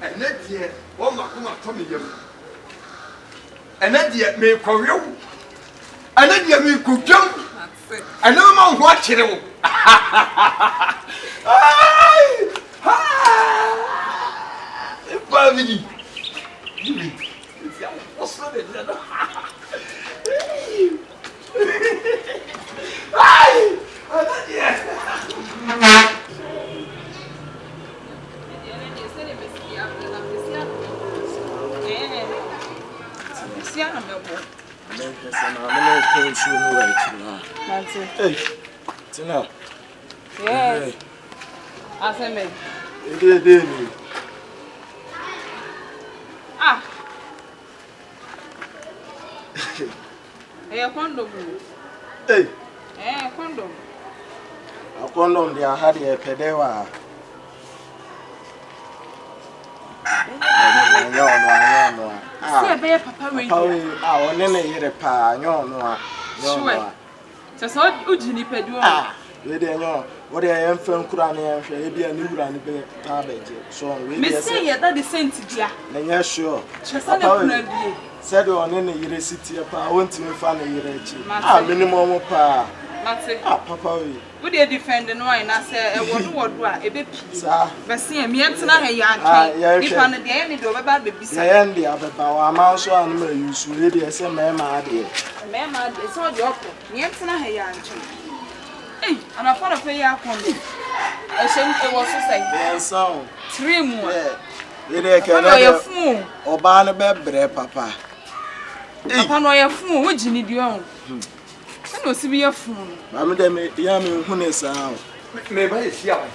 And that year, one Macuma Tommy. And that year, me Korea. And that year, me could jump. And no man watching him. Family. What's the Yes. I said, me. Ah. Hey, condom. Hey. Condom. A condom, they are had a pedewa. See, papa, we are only a pa, no. Sure. Just what would you need to do? We don't know what I am from Kurani and be a new run garbage. So we say that the same to you. And yes, sure. Said on any city, I want to find a year. Minimum pa. Papa, would you defend the wine? I said, what a bit, sir. But see, me and Tina, if one of the end of about the end, the other power, I'm also on the use really as a man, my dear. Mamma, it's all your me and Tina, hey, and I thought of pay up on it. I said, it was to say, yes, so 3 more. You can your fool or Barnabas, Papa. Upon your fool, would you need your own? I don't see a fool. I'm the young who is out. Maybe it's young.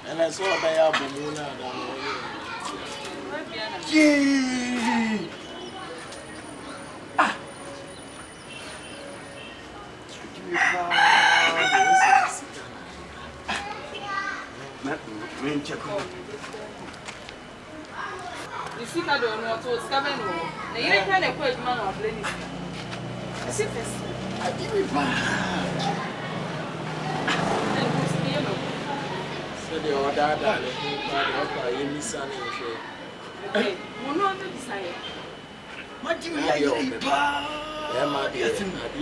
And I saw by Abumuna. Yee! You see, I don't know what's coming. The year can a quick man of Lenny. I see this. I give it back. So the order that the son okay, we'll not decide. What do you mean? My dear, I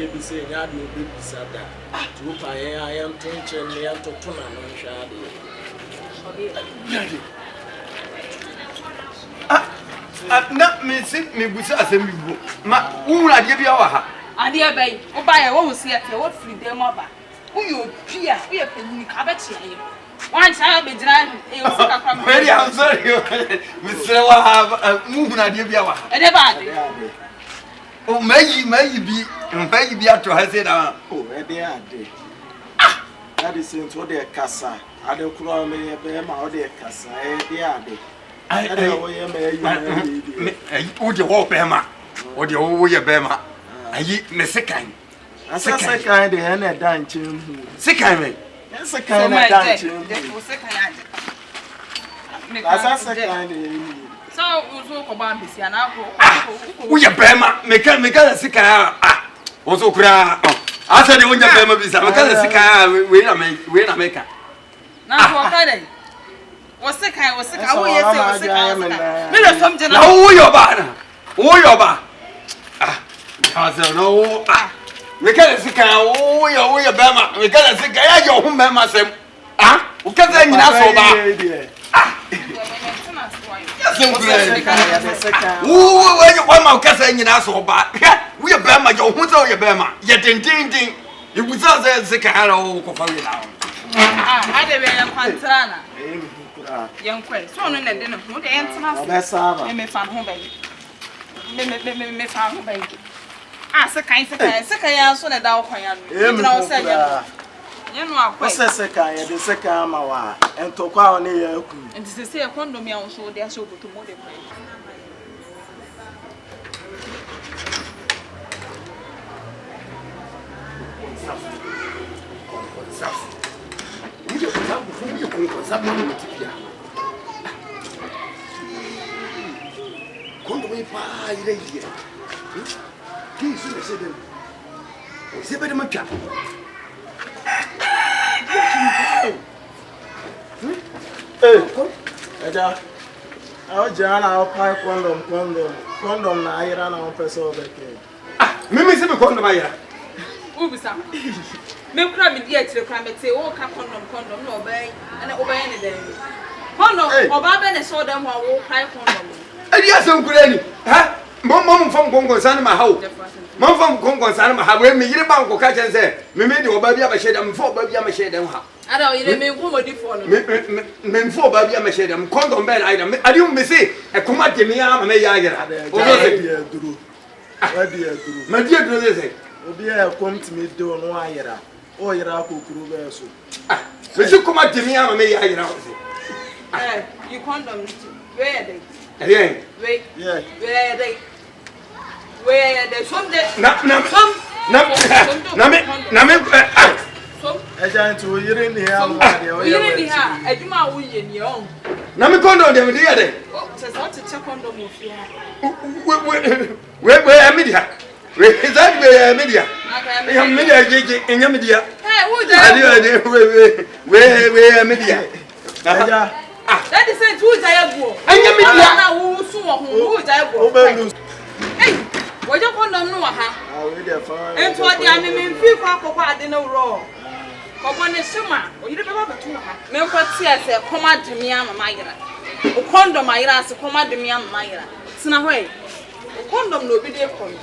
be saying, I will be Sada. To I am tension, I am to Tuna, no shady. Not me, sit me with us and you. Who I give you our. I dear bay, or buy a woman, see what free them over. Who you peer, we are penny cabbage here. One child be driving. Very I'm sorry, Mr. Have a movement I give you our. Everybody. Oh, maybe to have said, oh, they are they. That is since what they casa. I don't call me a bear, or their casa, they are they. I don't know where you walk, Bema, or the old way, Bema. I eat me second. That's a kind of hand at dancing. Second, that's a kind of dancing. That's a kind of. So, we talk about this, and we are Bema, make a sick also cry. I said, when you're Bema, because we're a maker. Now, Friday. Was sick, I was sick. I was sick. I something. Oh, your banner. Oh, your bar. I said, no. We can't see. Oh, your Bema. We can't see. I your home, Bema. Ah, we can't say nothing. Oh, when you want my cousin in us, we are Bema, your who's all your Bema. Yet in ding. It was us a caro for now. I had a pantana. Young quay, so on and dinner, who the answer that's me found home baby. Me found home baby. Ah, so kind of second, so that thou can say, you know, what's the second, the second hour, and to call on you, and to say a condom, so they are so good to modify. Quando vai para a igreja, que isso é ser bem, ser bem de manchar. Eja. Awo jana awo pai condom na ayira na onpese obeke. Ah, mimi se be condom ayira. Ubisa. Me kura me di atire kura me te wo ka condom na obey na obey ne dem. Condom oba be ne so dem wa wo pai condom. Edi asem kura ni. Ha? Mom fam gongon san ma hawo. Mom fam gongon san ma hawo me yire ba nko ka chen se me di oba bia ba sheda me fo oba bia ma sheda ha. Ada o yire me nkomodi fo no. Me fo oba bia ma sheda me condom be na ida me adi me se e koma de me ama me ya ayira. O do se duru. Adi duru. Ma di duru se. Obi e kom timi do no ayira. O yira kokuru be so. Ah, me se koma de me ama me ya ayira ho se. You condom where they? Wait. Yeah. Where they? Where they? Some day. Na me Agent we yire ni ha mo de o yire ni ha aduma wo ye ni on. Na me condom dem dey there. Oh, se so to check condom o fi ha. We media. We that we media. Ya media jeje enya media. Hey, who dey? We media. Aja. That is it who dey go. Enya media. Na wo su wo who dey go. Hey, wo je condom no ha. Ah, we dey fa. Ento ade ame me fi kwa akokwa ade no ro. Kobo ne shema, o yire beba betu ha. Me ko tie se koma demi ama mayira. O condom ayira se koma demi ama mayira. Tina ho e. O condom no obi dey condom.